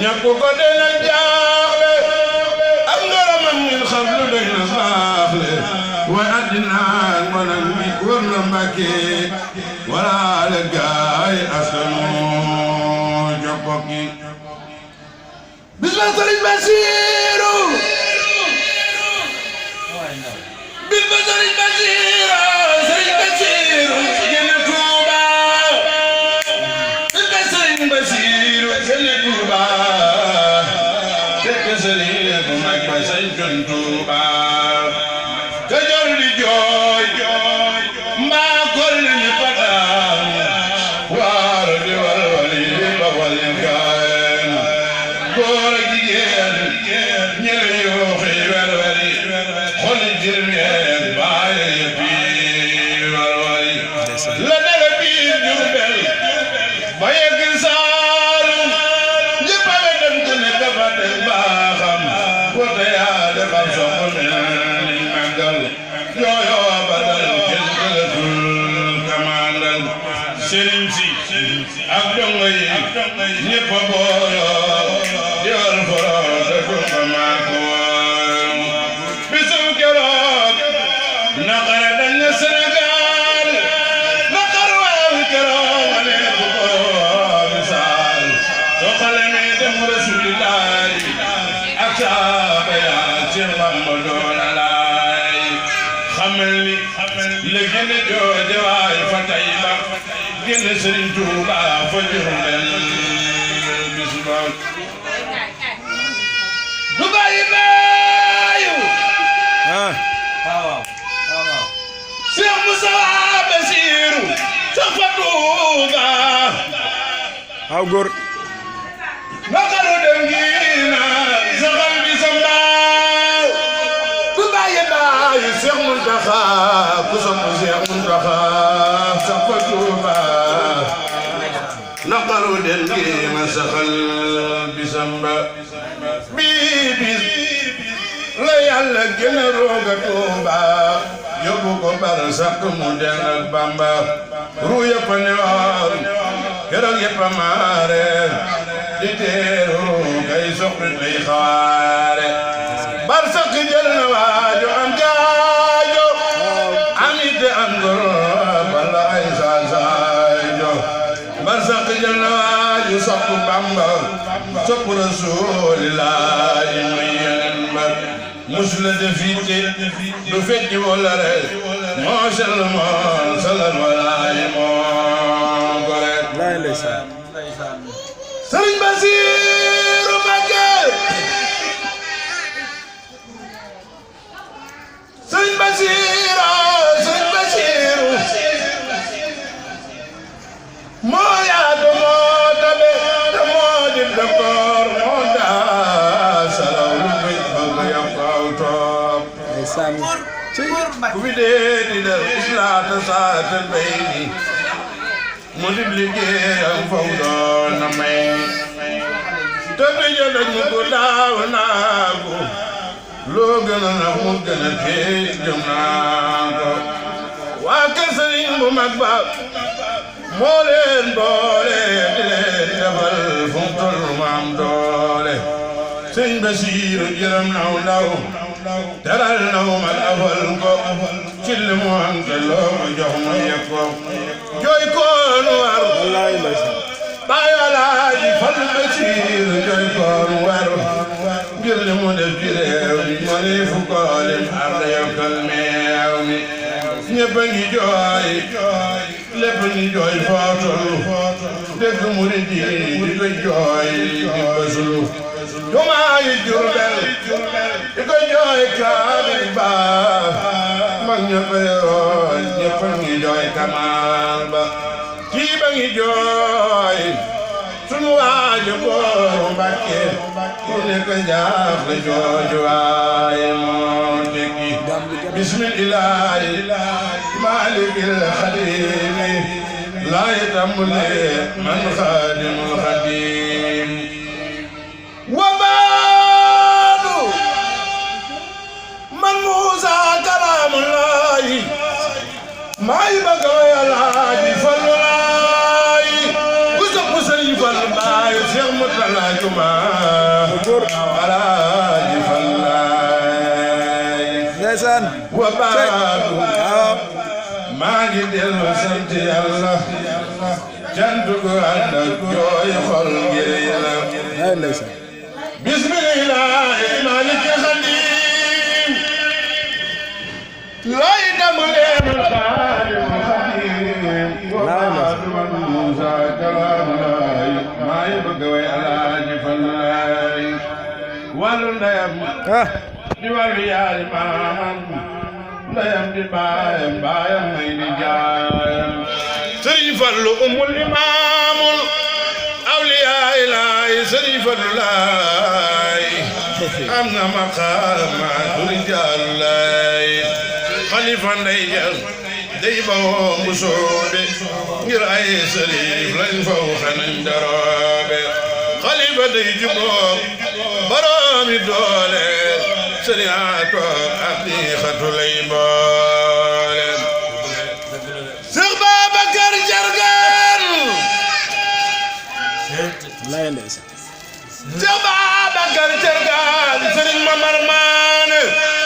ñëpp ko dena jaaxle ak ngaramam min xablu doy na baaxle wa addina manam bi wër na Mbàkke wala la gaay askanu jokkoki bisla Sëriñ Basiru bisla Sëriñ Basiru Sëriñ Basiru génn Tuuba bisla Sëriñ Basiru génn Tuuba fekk Sëriñ bu mag ba sañ Tuuba ka jor di jooy mbaa kol nañu pataam waar di walwali ba wali gaayam góor ak jigéen ñele yooxi werweri xoli jirmeen baaye yëppi walwali la dale biir Jurbel ba yegg Saalum ñëpp a dem ku nekk fa dem baaxam wote yaa defar soxna ni màggal yooyo badal kenn gëlatul kamandal sëriñ si ak dongo yi ñëpp a booloo di war foroo te du ko maakoon bisum keroog naqare dañ na Sénégal naqar waaw keroog ma ne bu ko misaal soo xale mi dem Rasulillahi ak saaba ya Seex Bamba doon alaay xamal ni la gën a jooje waay fa tay ba gën a Sëriñ Tuuba fa Jurbel bis ba du bàyyi baayu Seex Musaa Basiiru sax fa Tuuba aw góor naqaru dem gi na saxal bi sa mbaaw du bàyyi baayu Seex Muntaxa ku sopp Seex Muntaxa sax fa Tuuba naqaru dem gi na saxal bi sa mbaaw bii bis la Yàlla gën a rooga Tuuba yóbbu ko bar sax mu den ak Bamba ru yëpp a newoon keroog yëpp a maare di teeru kay soxri lay xawaare bar sax jël na waajo am jaajo amit am goro bala ay saasaajo bar sax jël na waajo sopp Bamba sopp Rasuulillaahi muy yeneen bar musula defite du fecci wala rek moo sell moo salal walaay moo gore laay ndeysaan Sëriñ Basiru Mbàkke Sëriñ Basiru Sëriñ Basiru moo yaatu moo tabe te moo di doktoor moo daa salaw lu muy bëgg yokk aw toog ndeysaan ku fi dee di def islaata saata bay ni mu di liggéeyam faw doon na may te bi jëlañ ko daaw naagu loo gën a na mu gën a fee jëm naa ko waa kër Sëriñ bu mag ba moo leen boole di leen defal fu mu toll mu am doole Sëriñ Basiiru yërëm naw ndaw teral naw mag afal ko ci li mu am te loo ko jox mu yëg ko jooy koonu war wallaay ndeysaan baay Alaaji Fall Basiiru jooy koonu war ngir li mu def ci réew mi moo ni fu ko lim ar da yokkal meew mi ñëpp a ngi jooy lépp ngi jooy footol dégg murid yi di ko jooy di basulu jumaa yi Jurbel di ko jooy kaamil ba mag ñëpp a yooy ñëpp a ngi jooy kamal ba kii ba ngi jooy sunu waajo booru Mbàkke ku nekk jaaxle jooju waaye moo tekki bismillaahi maalikil xadiimi laa yatamule man xaadimul xadiim wa baadu man Muusaa kalaamullaahi maay bëgg Alaaji Fallu laay ku sopp Sëriñ Fallu baay Seex Musaa malajuma alaaji Fallaay ndeysaan wa baadu maa ngi dellu sant Yàlla cant gu ànd ak jooy xol ngir Yàlla ndeysaan bismillaahi maaliki xadiim lay damu leen xaadim xadiim wa baadu man Muusa kalaamulaay maa ngi bëgg way alaaji Fallaay wàllu ndeyam di wàllu yaari maamam ndeyam di baayam baayam may di jaayam Sëriñ Fallu umul imaamul awliyaay laay Sëriñ Fallu laay am na maqaamaatu rijaalu laay xalifa ndey jal day bawoo mbusoobe ngir ay sëriif lañ faw xanañ daroobe xalifa day juboo boroomi doole sëriyaatu ak diixatu lay boole Seex Babakar Jargaan lay ndeysaan Seex Babakar Jargaan Sëriñ Mamar Maane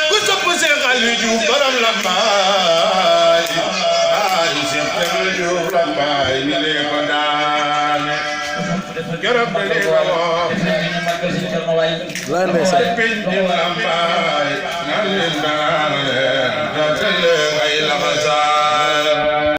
ku sopp Seex Aliou Diouf borom Lambaay ay Seex Aliou Diouf Lambaay ni lee ko daane keroog de lee ko woo lay ndeysaan penc Lambaay na leen daane leen ay laxasa